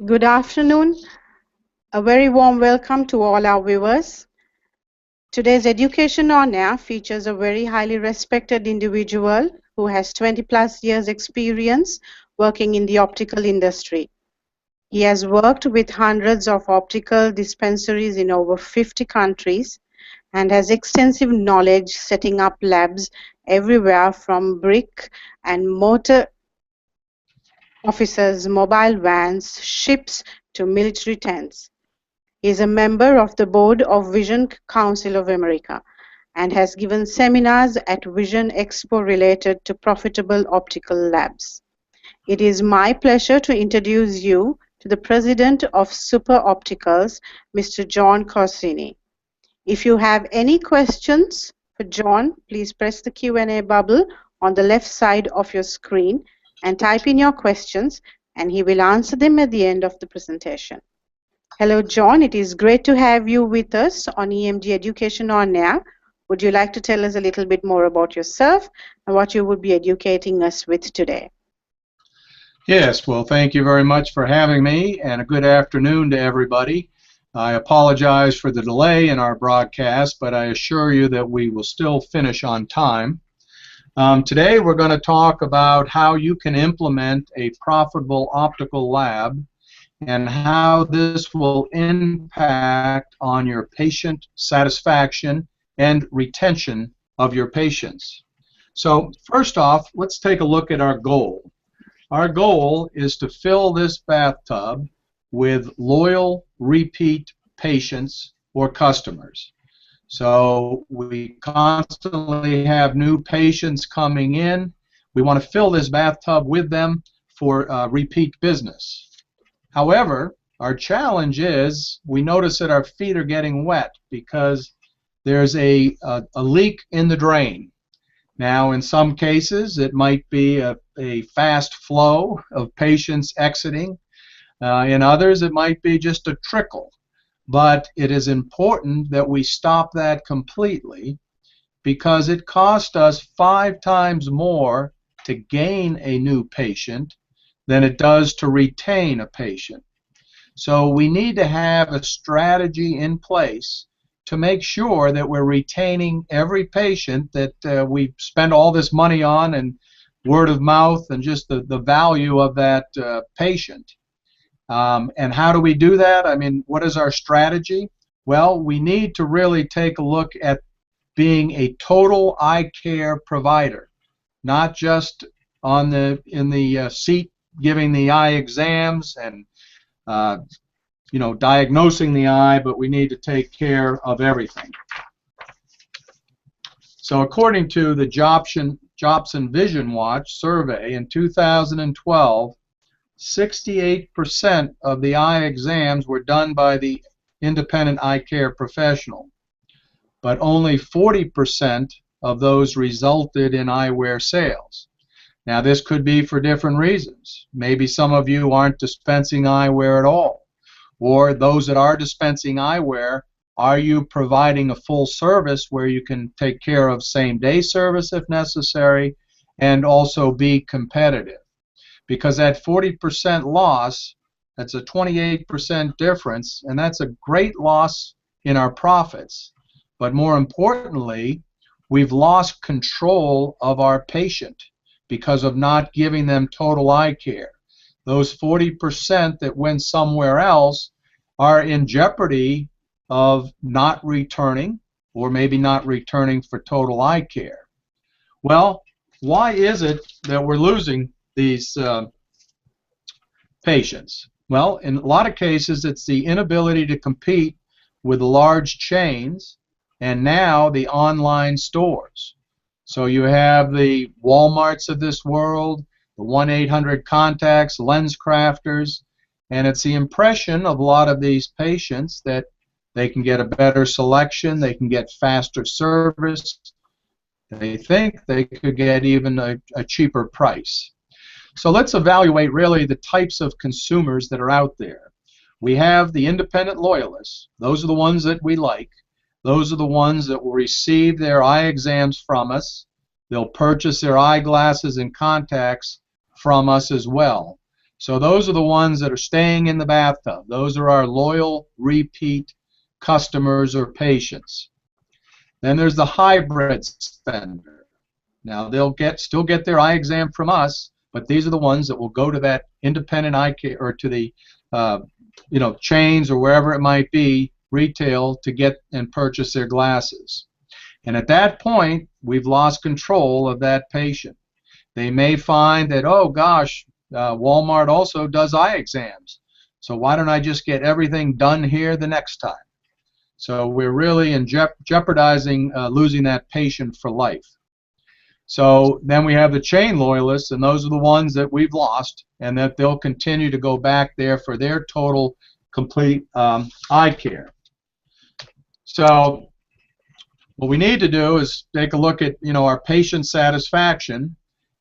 Good afternoon. A very warm welcome to all our viewers. Today's Education on Air features a very highly respected individual who has 20 plus years experience working in the optical industry. He has worked with hundreds of optical dispensaries in over 50 countries and has extensive knowledge setting up labs everywhere from brick and mortar offices, mobile vans, ships to military tents. He is a member of the board of Vision Council of America and has given seminars at Vision Expo related to profitable optical labs. It is my pleasure to introduce you to the president of Super Opticals, Mr. John Corsini. If you have any questions for John, please press the Q&A bubble on the left side of your screen and type in your questions, and he will answer them at the end of the presentation. Hello, John. It is great to have you with us on EMD Education on Air. Would you like to tell us a little bit more about yourself and what you would be educating us with today? Yes, well, thank you very much for having me, and a good afternoon to everybody. I apologize for the delay in our broadcast, but I assure you that we will still finish on time. Today we're going to talk about how you can implement a profitable optical lab and how this will impact on your patient satisfaction and retention of your patients. So first off, let's take a look at our goal. Our goal is to fill this bathtub with loyal repeat patients or customers. So we constantly have new patients coming in. We want to fill this bathtub with them for repeat business. However, our challenge is we notice that our feet are getting wet because there's a leak in the drain. Now, in some cases, it might be a fast flow of patients exiting. In others, it might be just a trickle. But it is important that we stop that completely because it costs us 5 times more to gain a new patient than it does to retain a patient. So we need to have a strategy in place to make sure that we're retaining every patient that we spend all this money on, and word of mouth and just the value of that patient. And how do we do that? I mean, what is our strategy? Well, we need to really take a look at being a total eye care provider, not just in the seat giving the eye exams and diagnosing the eye, but we need to take care of everything. So according to the Jobson Vision Watch survey in 2012, 68% of the eye exams were done by the independent eye care professional, but only 40% of those resulted in eyewear sales. Now, this could be for different reasons. Maybe some of you aren't dispensing eyewear at all, or those that are dispensing eyewear, are you providing a full service where you can take care of same-day service if necessary and also be competitive? Because that 40% loss, that's a 28% difference, and that's a great loss in our profits. But more importantly, we've lost control of our patient because of not giving them total eye care. Those 40% that went somewhere else are in jeopardy of not returning, or maybe not returning for total eye care. Well, why is it that we're losing these patients? Well, in a lot of cases, it's the inability to compete with the large chains and now the online stores. So you have the Walmarts of this world, the 1-800 contacts, lens crafters, and it's the impression of a lot of these patients that they can get a better selection, they can get faster service, they think they could get even a cheaper price. So let's evaluate really the types of consumers that are out there. We have the independent loyalists. Those are the ones that we like. Those are the ones that will receive their eye exams from us. They'll purchase their eyeglasses and contacts from us as well. So those are the ones that are staying in the bathtub. Those are our loyal repeat customers or patients. Then there's the hybrid spender. Now they'll still get their eye exam from us, but these are the ones that will go to that independent eye care or to the chains or wherever it might be, retail, to get and purchase their glasses. And at that point, we've lost control of that patient. They may find that, oh gosh, Walmart also does eye exams, so why don't I just get everything done here the next time? So we're really jeopardizing losing that patient for life. So then we have the chain loyalists, and those are the ones that we've lost, and that they'll continue to go back there for their total, complete eye care. So what we need to do is take a look at our patient satisfaction,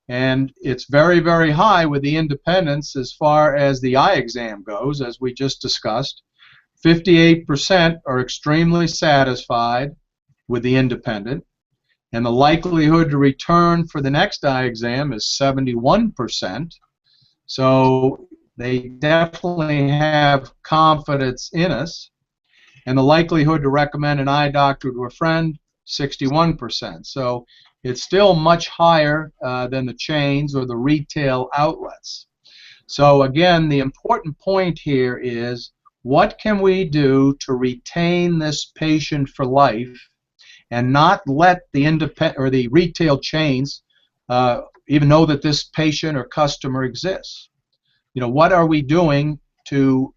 and it's very, very high with the independents as far as the eye exam goes, as we just discussed. 58% are extremely satisfied with the independent, and the likelihood to return for the next eye exam is 71%. So they definitely have confidence in us. And the likelihood to recommend an eye doctor to a friend, 61%. So it's still much higher than the chains or the retail outlets. So again, the important point here is, what can we do to retain this patient for life and not let the independent or the retail chains even know that this patient or customer exists? What are we doing to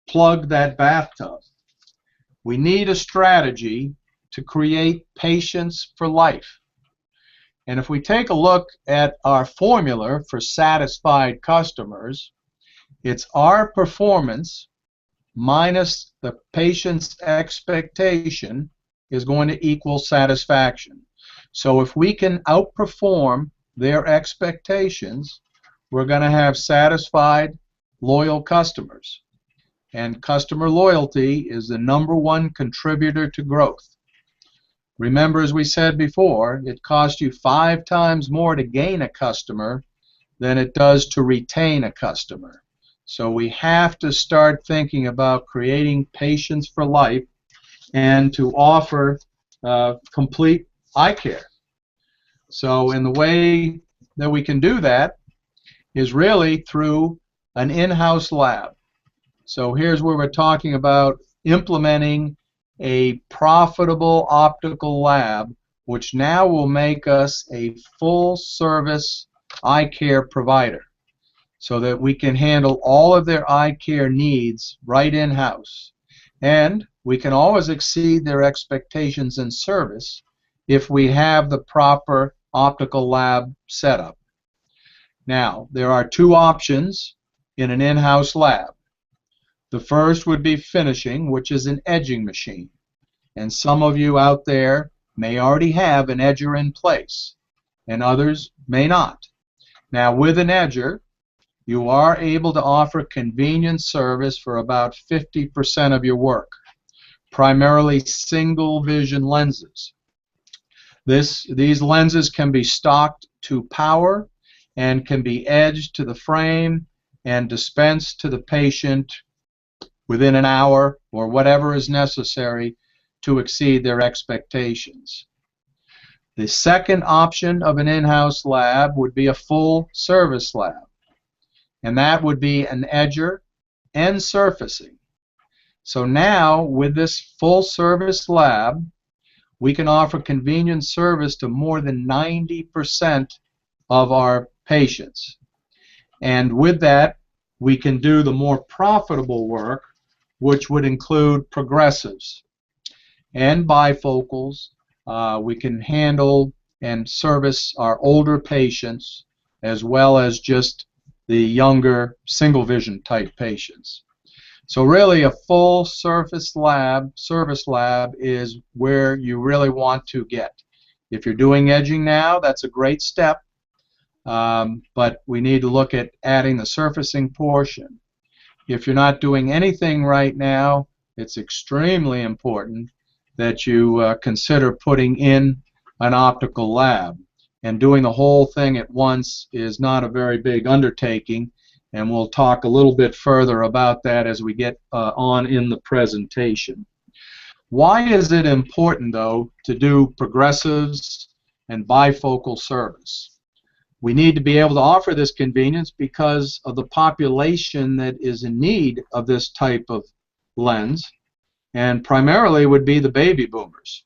plug that bathtub? We need a strategy to create patients for life. And if we take a look at our formula for satisfied customers, it's our performance minus the patient's expectation is going to equal satisfaction. So if we can outperform their expectations, we're going to have satisfied, loyal customers. And customer loyalty is the #1 contributor to growth. Remember, as we said before, it costs you 5 times more to gain a customer than it does to retain a customer. So we have to start thinking about creating patients for life and to offer complete eye care. So in the way that we can do that is really through an in-house lab. So here's where we're talking about implementing a profitable optical lab, which now will make us a full-service eye care provider, so that we can handle all of their eye care needs right in-house. And we can always exceed their expectations in service if we have the proper optical lab setup. Now, there are 2 options in an in-house lab. The first would be finishing, which is an edging machine. And some of you out there may already have an edger in place, and others may not. Now, with an edger, you are able to offer convenient service for about 50% of your work, primarily single vision lenses. These lenses can be stocked to power and can be edged to the frame and dispensed to the patient within an hour or whatever is necessary to exceed their expectations. The second option of an in-house lab would be a full service lab, and that would be an edger and surfacing. So now with this full service lab, we can offer convenient service to more than 90% of our patients. And with that, we can do the more profitable work, which would include progressives and bifocals. We can handle and service our older patients as well as just the younger single vision type patients. So really a full service lab is where you really want to get. If you're doing edging now, that's a great step, but we need to look at adding the surfacing portion. If you're not doing anything right now, it's extremely important that you consider putting in an optical lab. and doing the whole thing at once is not a very big undertaking, and we'll talk a little bit further about that as we get on in the presentation. Why is it important, though, to do progressives and bifocal service? We need to be able to offer this convenience because of the population that is in need of this type of lens, and primarily would be the baby boomers.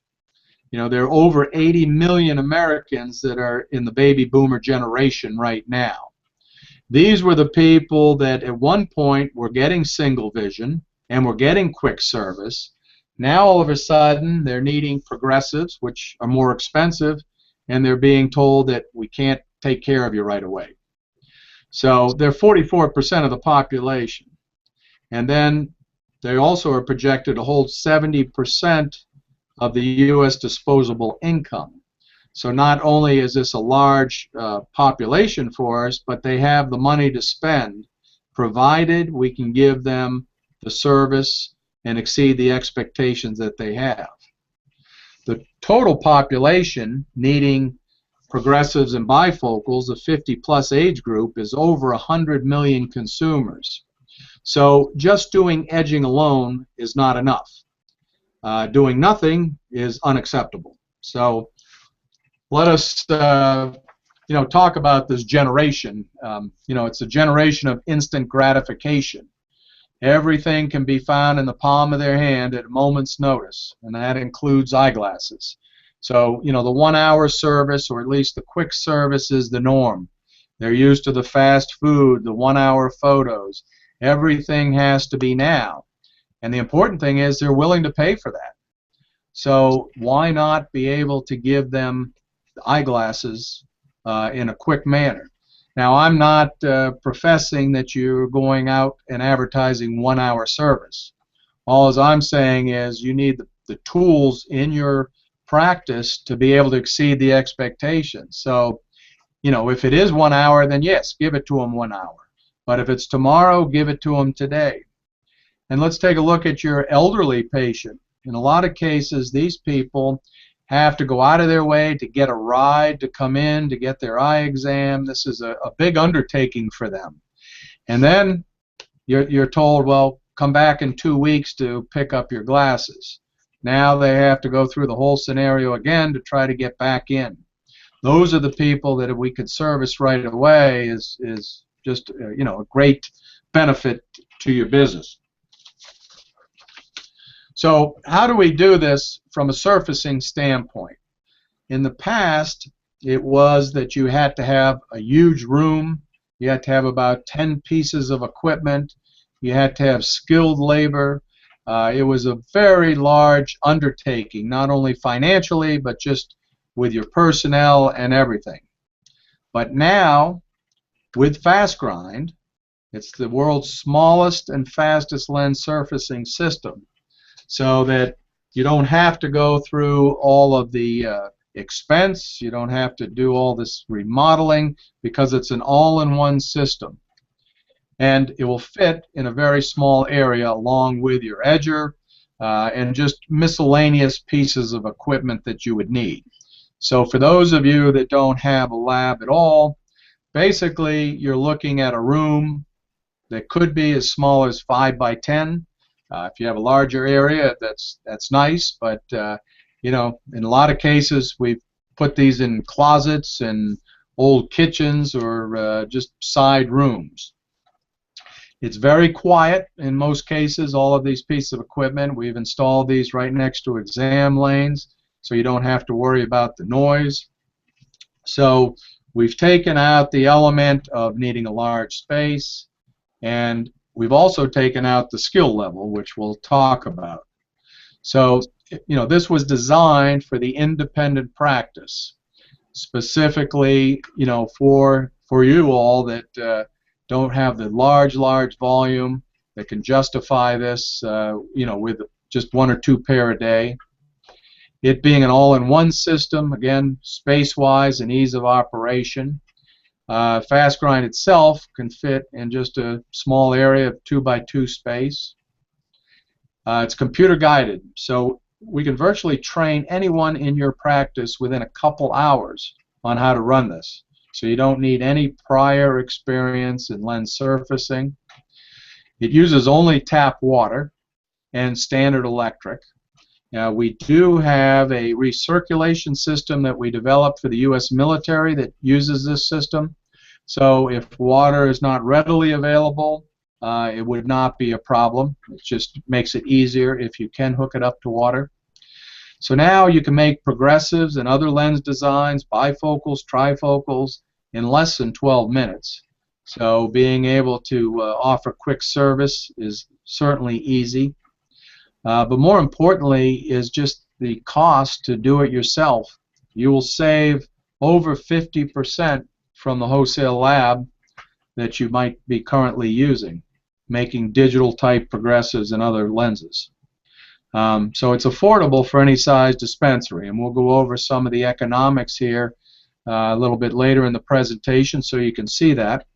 You know, there are over 80 million Americans that are in the baby boomer generation right now. These were the people that at one point were getting single vision and were getting quick service. Now all of a sudden they're needing progressives, which are more expensive, and they're being told that we can't take care of you right away. So they're 44% of the population. And then they also are projected to hold 70% of the U.S. disposable income. So not only is this a large population for us, but they have the money to spend, provided we can give them the service and exceed the expectations that they have. The total population needing progressives and bifocals, the 50-plus age group, is over 100 million consumers. So just doing edging alone is not enough. Doing nothing is unacceptable. So let us talk about this generation. It's a generation of instant gratification. Everything can be found in the palm of their hand at a moment's notice, and that includes eyeglasses. So, the 1 hour service, or at least the quick service, is the norm. They're used to the fast food, the 1 hour photos. Everything has to be now. And the important thing is they're willing to pay for that. So why not be able to give them eyeglasses in a quick manner? Now, I'm not professing that you're going out and advertising 1 hour service. All I'm saying is you need the tools in your practice to be able to exceed the expectations. So, if it is 1 hour, then yes, give it to them 1 hour. But if it's tomorrow, give it to them today. And let's take a look at your elderly patient. In a lot of cases, these people have to go out of their way to get a ride to come in to get their eye exam. This is a big undertaking for them. And then you're told, well, come back in 2 weeks to pick up your glasses. Now they have to go through the whole scenario again to try to get back in. Those are the people that if we could service right away is just a great benefit to your business. So how do we do this from a surfacing standpoint? In the past, it was that you had to have a huge room. You had to have about 10 pieces of equipment. You had to have skilled labor. It was a very large undertaking, not only financially, but just with your personnel and everything. But now, with FastGrind, it's the world's smallest and fastest lens surfacing system, so that you don't have to go through all of the expense. You don't have to do all this remodeling because it's an all-in-one system. And it will fit in a very small area along with your edger and just miscellaneous pieces of equipment that you would need. So for those of you that don't have a lab at all, basically you're looking at a room that could be as small as 5 by 10. If you have a larger area, that's nice, but in a lot of cases we've put these in closets and old kitchens or just side rooms. It's very quiet in most cases, all of these pieces of equipment. We've installed these right next to exam lanes, so you don't have to worry about the noise. So we've taken out the element of needing a large space, and we've also taken out the skill level, which we'll talk about. So, this was designed for the independent practice, specifically, for you all that don't have the large volume that can justify this, with just 1 or 2 pair a day. It being an all-in-one system, again, space-wise and ease of operation. FastGrind itself can fit in just a small area of 2 by 2 space. It's computer guided, so we can virtually train anyone in your practice within a couple hours on how to run this. So you don't need any prior experience in lens surfacing. It uses only tap water and standard electric. Now, we do have a recirculation system that we developed for the U.S. military that uses this system. So if water is not readily available, it would not be a problem. It just makes it easier if you can hook it up to water. So now you can make progressives and other lens designs, bifocals, trifocals, in less than 12 minutes. So being able to offer quick service is certainly easy. But more importantly is just the cost to do it yourself. You will save over 50% from the wholesale lab that you might be currently using, making digital type progressives and other lenses. So it's affordable for any size dispensary, and we'll go over some of the economics here a little bit later in the presentation so you can see that.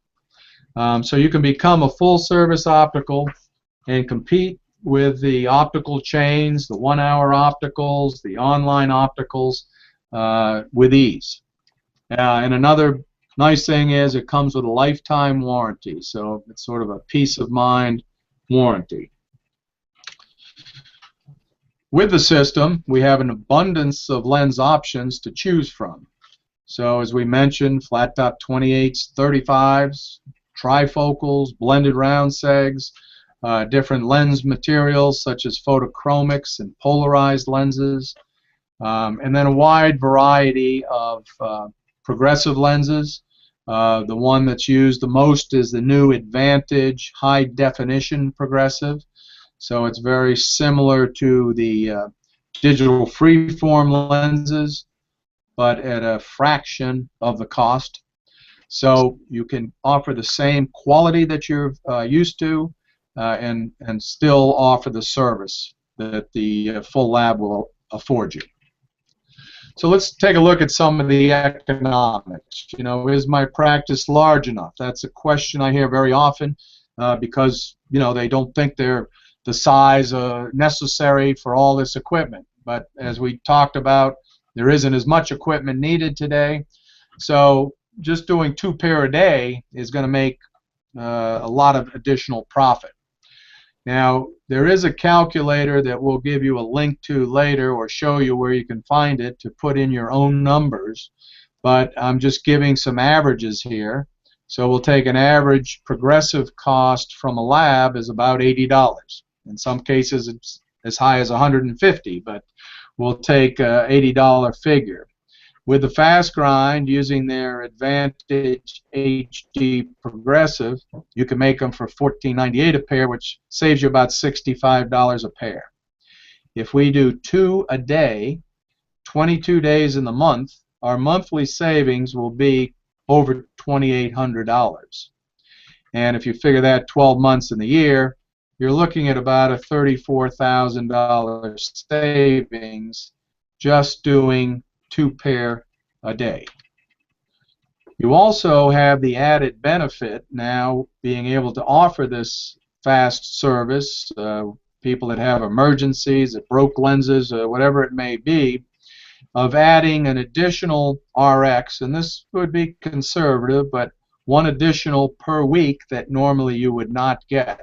So you can become a full-service optical and compete with the optical chains, the one-hour opticals, the online opticals with ease. And another nice thing is it comes with a lifetime warranty, so it's sort of a peace of mind warranty. With the system, we have an abundance of lens options to choose from. So as we mentioned, flat top 28s, 35s, trifocals, blended round segs, different lens materials such as photochromics and polarized lenses, and then a wide variety of progressive lenses. The one that's used the most is the new Advantage high definition progressive. So it's very similar to the digital freeform lenses, but at a fraction of the cost. So you can offer the same quality that you're used to and still offer the service that the full lab will afford you. So let's take a look at some of the economics. You know, is my practice large enough? That's a question I hear very often because, you know, they don't think they're the size necessary for all this equipment. But as we talked about, there isn't as much equipment needed today. So just doing 2 pair a day is going to make a lot of additional profit. Now, there is a calculator that we'll give you a link to later or show you where you can find it to put in your own numbers. But I'm just giving some averages here. So we'll take an average progressive cost from a lab is about $80. In some cases, it's as high as $150, but we'll take an $80 figure. With the fast grind, using their Advantage HD progressive, you can make them for $14.98 a pair, which saves you about $65 a pair. If we do 2 a day, 22 days in the month, our monthly savings will be over $2,800. And if you figure that 12 months in the year, you're looking at about a $34,000 savings just doing 2 pair a day. You also have the added benefit now being able to offer this fast service, people that have emergencies, that broke lenses, whatever it may be, of adding an additional RX, and this would be conservative, but 1 additional per week that normally you would not get.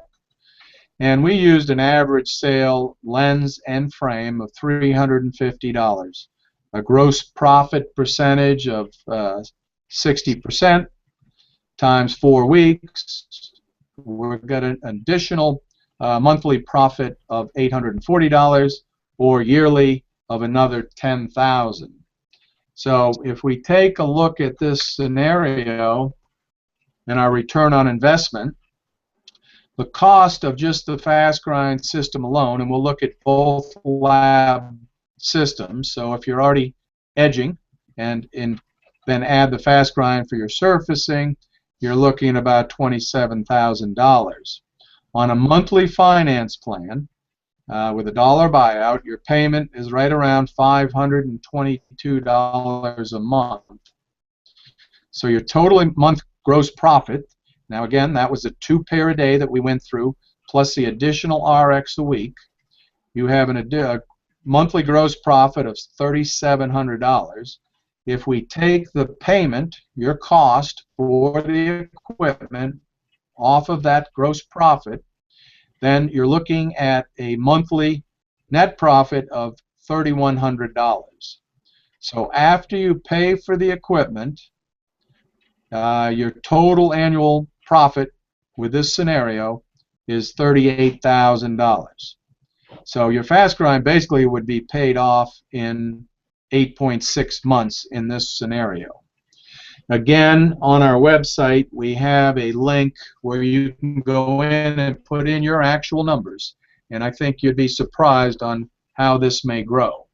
And we used an average sale lens and frame of $350. A gross profit percentage of 60% times 4 weeks. We've got an additional monthly profit of $840 or yearly of another $10,000. So if we take a look at this scenario and our return on investment, the cost of just the fast grind system alone, and we'll look at both lab systems. So if you're already edging and then add the fast grind for your surfacing, you're looking at about $27,000. On a monthly finance plan with $1 buyout, your payment is right around $522 a month. So your total month gross profit, now again, that was a 2 pair a day that we went through, plus the additional RX a week. You have a monthly gross profit of $3,700, if we take the payment, your cost for the equipment, off of that gross profit, then you're looking at a monthly net profit of $3,100. So after you pay for the equipment, your total annual profit with this scenario is $38,000. So your fast grind basically would be paid off in 8.6 months in this scenario. Again, on our website, we have a link where you can go in and put in your actual numbers, and I think you'd be surprised on how this may grow.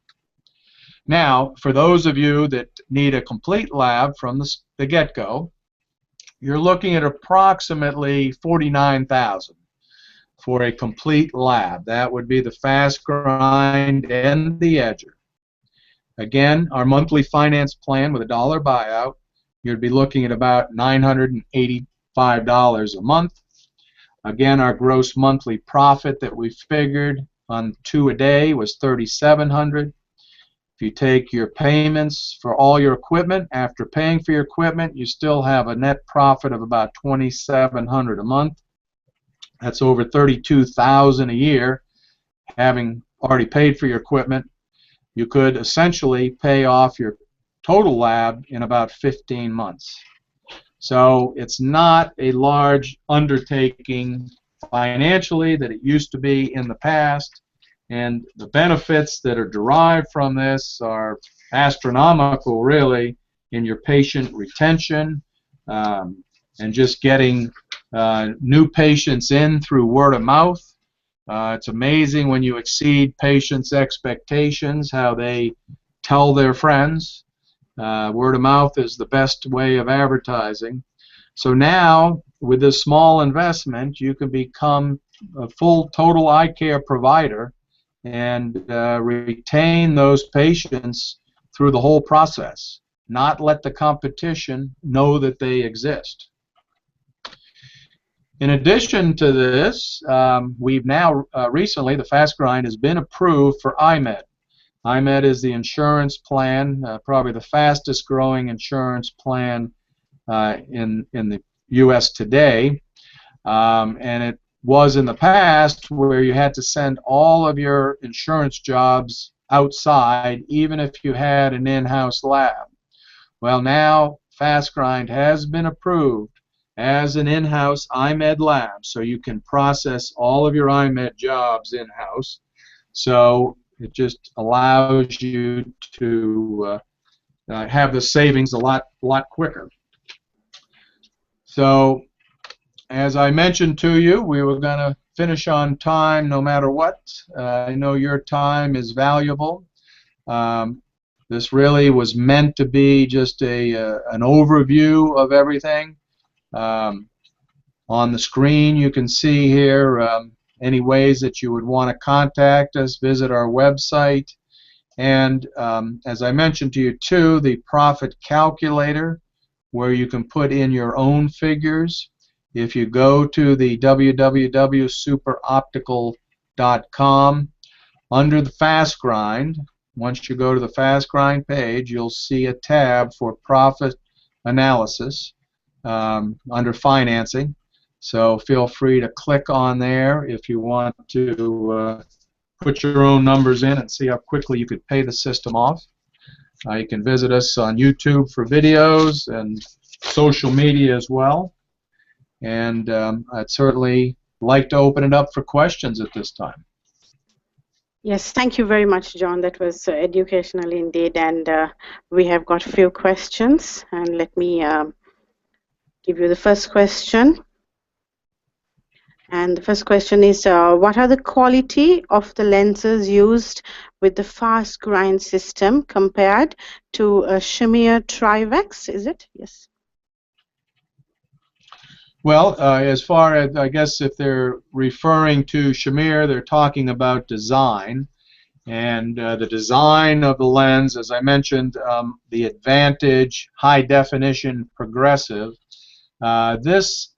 Now, for those of you that need a complete lab from the get-go, you're looking at approximately $49,000 for a complete lab. That would be the fast grind and the edger. Again, our monthly finance plan with a dollar buyout, you'd be looking at about $985 a month. Again, our gross monthly profit that we figured on 2 a day was $3,700. If you take your payments for all your equipment, after paying for your equipment, you still have a net profit of about $2,700 a month. That's over $32,000 a year, having already paid for your equipment. You could essentially pay off your total lab in about 15 months. So it's not a large undertaking financially that it used to be in the past, and the benefits that are derived from this are astronomical, really, in your patient retention, and just getting new patients in through word of mouth. It's amazing when you exceed patients' expectations, how they tell their friends. Word of mouth is the best way of advertising. So now, with this small investment, you can become a full total eye care provider and retain those patients through the whole process, not let the competition know that they exist. In addition to this, we've now recently, the Fast Grind has been approved for IMED. IMED is the insurance plan, probably the fastest growing insurance plan in the U.S. today. And it was in the past where you had to send all of your insurance jobs outside, even if you had an in-house lab. Well, now Fast Grind has been approved as an in-house IMED lab, so you can process all of your IMED jobs in-house. So it just allows you to have the savings a lot quicker. So, as I mentioned to you, we were going to finish on time no matter what. I know your time is valuable. This really was meant to be just an overview of everything. On the screen, you can see here any ways that you would want to contact us. Visit our website. And as I mentioned to you too, the profit calculator, where you can put in your own figures. If you go to the www.superoptical.com, under the Fast Grind, once you go to the Fast Grind page, you'll see a tab for profit analysis under financing. So feel free to click on there if you want to put your own numbers in and see how quickly you could pay the system off. You can visit us on YouTube for videos and social media as well. And I'd certainly like to open it up for questions at this time. Yes, thank you very much, John. That was educational indeed. And we have got a few questions. And let me give you the first question. And the first question is, what are the quality of the lenses used with the Fast Grind system compared to a Shamir Trivex? Is it? Yes. Well, as far as, I guess if they're referring to Shamir, they're talking about design. And the design of the lens, as I mentioned, the Advantage High Definition Progressive. This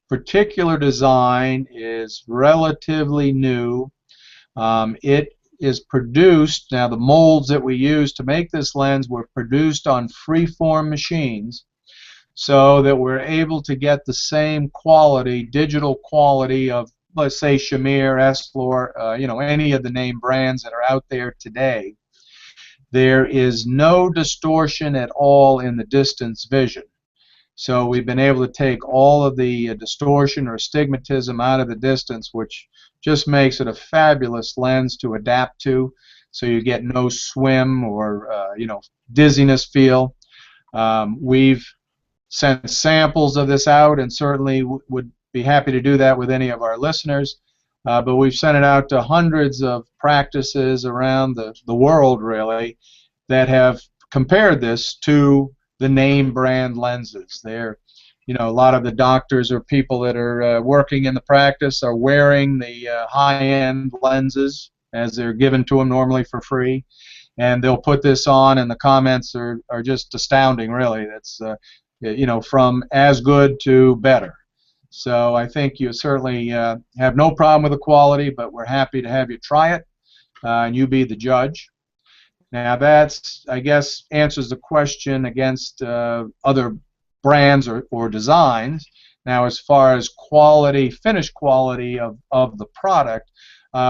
particular design is relatively new. It is produced, now the molds that we use to make this lens were produced on freeform machines so that we're able to get the same quality, digital quality of, let's say, Shamir, Essilor, you know, any of the name brands that are out there today. There is no distortion at all in the distance vision. So we've been able to take all of the distortion or astigmatism out of the distance, which just makes it a fabulous lens to adapt to. So you get no swim or you know, dizziness feel. We've sent samples of this out, and certainly would be happy to do that with any of our listeners. But we've sent it out to hundreds of practices around the world, really, that have compared this to the name brand lenses. They're, you know, a lot of the doctors or people that are working in the practice are wearing the high-end lenses as they're given to them normally for free, and they'll put this on, and the comments are just astounding, really. That's you know, from as good to better. So I think you certainly have no problem with the quality, but we're happy to have you try it, and you be the judge. Now that's, I guess, answers the question against other brands or designs. Now as far as quality, finished quality of the product,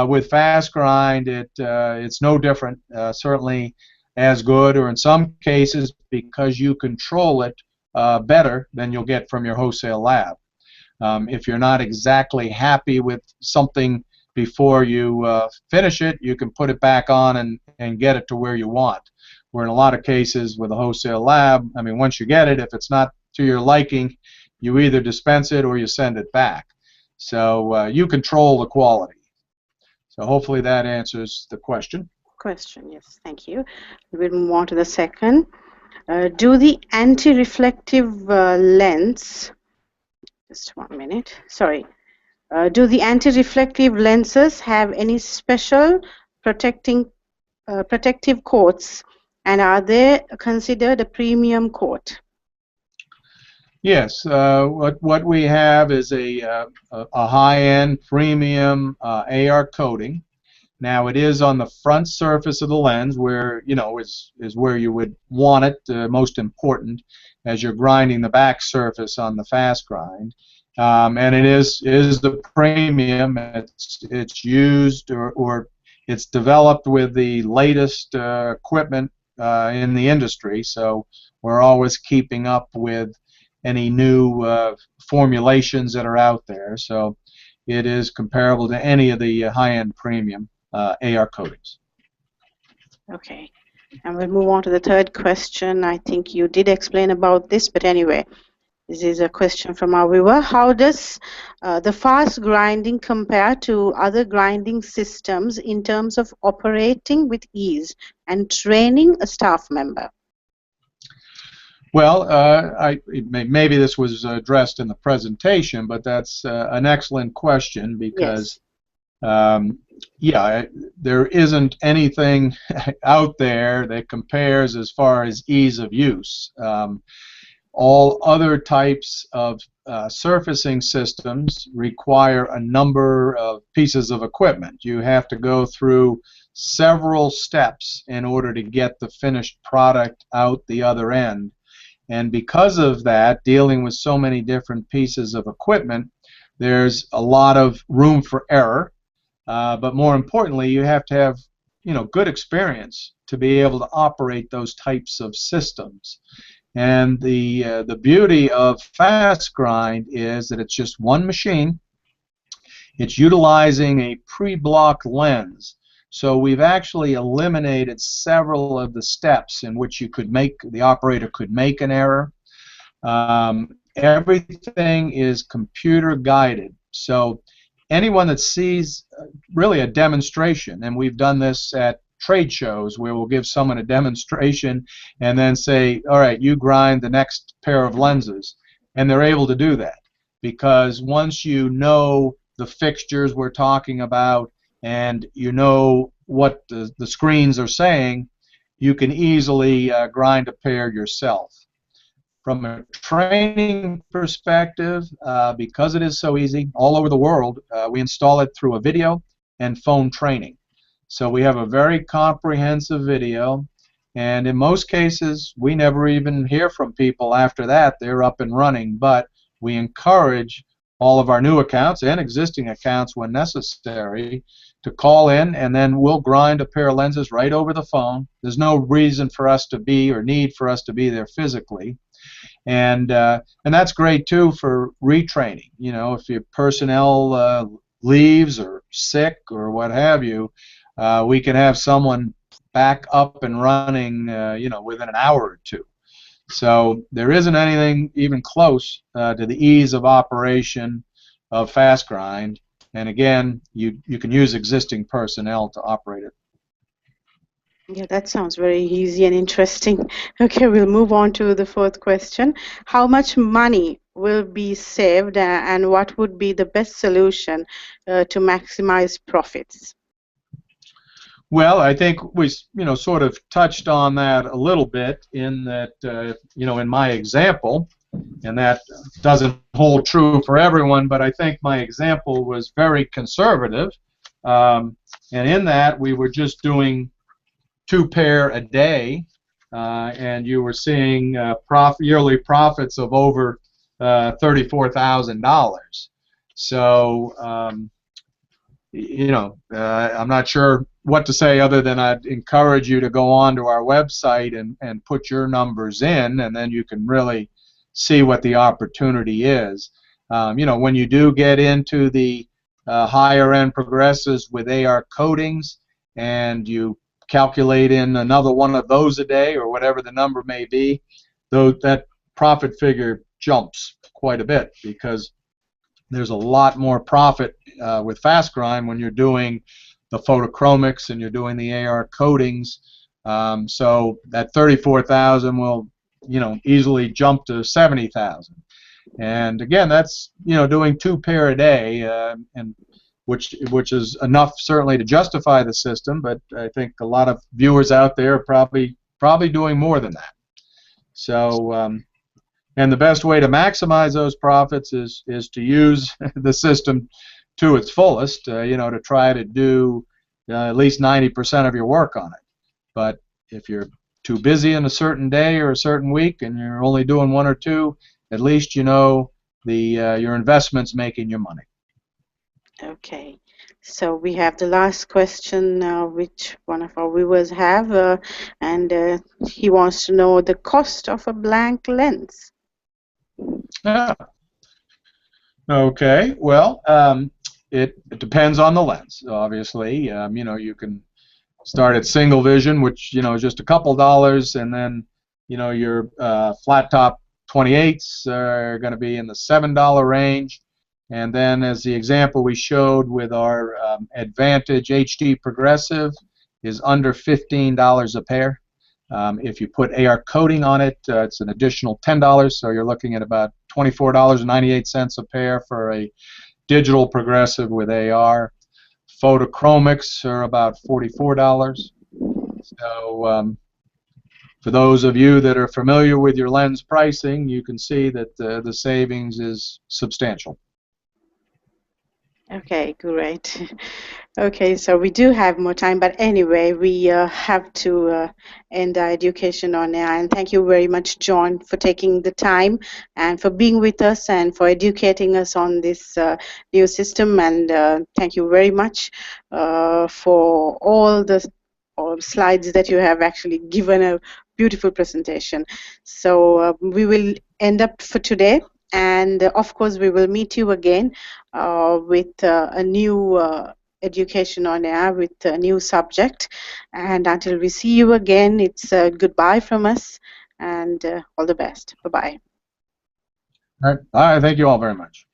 with fast grind, it's no different, certainly as good, or in some cases, because you control it better than you'll get from your wholesale lab. If you're not exactly happy with something before you finish it, you can put it back on and get it to where you want. Where in a lot of cases with a wholesale lab, I mean, once you get it, if it's not to your liking, you either dispense it or you send it back. So you control the quality. So hopefully that answers the question. Yes, thank you. We'll move on to the second. Do the anti-reflective lens, just 1 minute, sorry. Do the anti-reflective lenses have any special protective coats, and are they considered a premium coat? Yes, what we have is a high-end premium AR coating. Now it is on the front surface of the lens, where, you know, is where you would want it, most important, as you're grinding the back surface on the fast grind. And it is the premium. It's used or it's developed with the latest equipment in the industry. So we're always keeping up with any new formulations that are out there. So it is comparable to any of the high-end premium AR coatings. Okay, and we'll move on to the third question. I think you did explain about this, but anyway, this is a question from our viewer. How does the fast grinding compare to other grinding systems in terms of operating with ease and training a staff member? Well, maybe this was addressed in the presentation, but that's an excellent question, because yeah, there isn't anything out there that compares as far as ease of use. All other types of surfacing systems require a number of pieces of equipment. You have to go through several steps in order to get the finished product out the other end. And because of that, dealing with so many different pieces of equipment, there's a lot of room for error. But more importantly, you have to have, you know, good experience to be able to operate those types of systems. And the beauty of fast grind is that it's just one machine. It's utilizing a pre-blocked lens. So we've actually eliminated several of the steps in which the operator could make an error. Everything is computer guided. So anyone that sees really a demonstration, and we've done this at trade shows where we'll give someone a demonstration and then say, all right, you grind the next pair of lenses, and they're able to do that, because once you know the fixtures we're talking about and you know what the screens are saying, you can easily grind a pair yourself. From a training perspective, because it is so easy, all over the world, we install it through a video and phone training. So we have a very comprehensive video, and in most cases, we never even hear from people after that. They're up and running, but we encourage all of our new accounts and existing accounts when necessary to call in, and then we'll grind a pair of lenses right over the phone. There's no reason for us to be or need for us to be there physically. And that's great too for retraining. You know, if your personnel leaves or sick or what have you, we can have someone back up and running, you know, within an hour or two. So there isn't anything even close to the ease of operation of Fast Grind. And again, you can use existing personnel to operate it. Yeah, that sounds very easy and interesting. Okay, we'll move on to the fourth question. How much money will be saved, and what would be the best solution to maximize profits? Well, I think we, you know, sort of touched on that a little bit in that, you know, in my example, and that doesn't hold true for everyone, but I think my example was very conservative. And in that, we were just doing 2 pair a day, and you were seeing yearly profits of over $34,000. So, you know, I'm not sure what to say other than I'd encourage you to go on to our website and put your numbers in, and then you can really see what the opportunity is. You know, when you do get into the higher end progressives with AR coatings and you calculate in another one of those a day or whatever the number may be, though that profit figure jumps quite a bit because there's a lot more profit with Fast Grind when you're doing the photochromics and you're doing the AR coatings. So that 34,000 will, you know, easily jump to 70,000. And again, that's, you know, doing 2 pair a day, and which is enough certainly to justify the system. But I think a lot of viewers out there are probably doing more than that. So. And the best way to maximize those profits is to use the system to its fullest, you know, to try to do at least 90% of your work on it. But if you're too busy in a certain day or a certain week and you're only doing 1 or 2, at least you know your investment's making your money. Okay, so we have the last question, which one of our viewers have, and he wants to know the cost of a blank lens. Yeah. Okay. Well, it depends on the lens, obviously. You know, you can start at single vision, which, you know, is just a couple dollars, and then, you know, your flat top 28s are going to be in the $7 range. And then, as the example we showed with our Advantage HD Progressive, is under $15 a pair. If you put AR coating on it, it's an additional $10, so you're looking at about $24.98 a pair for a digital progressive with AR. Photochromics are about $44. So for those of you that are familiar with your lens pricing, you can see that the savings is substantial. Okay, great. Okay, so we do have more time, but anyway, we have to end our education on air. And thank you very much, John, for taking the time and for being with us and for educating us on this new system. And thank you very much for all the slides that you have actually given a beautiful presentation. So we will end up for today. And of course, we will meet you again with a new education on air with a new subject. And until we see you again, it's goodbye from us and all the best. Bye-bye. All right. Thank you all very much.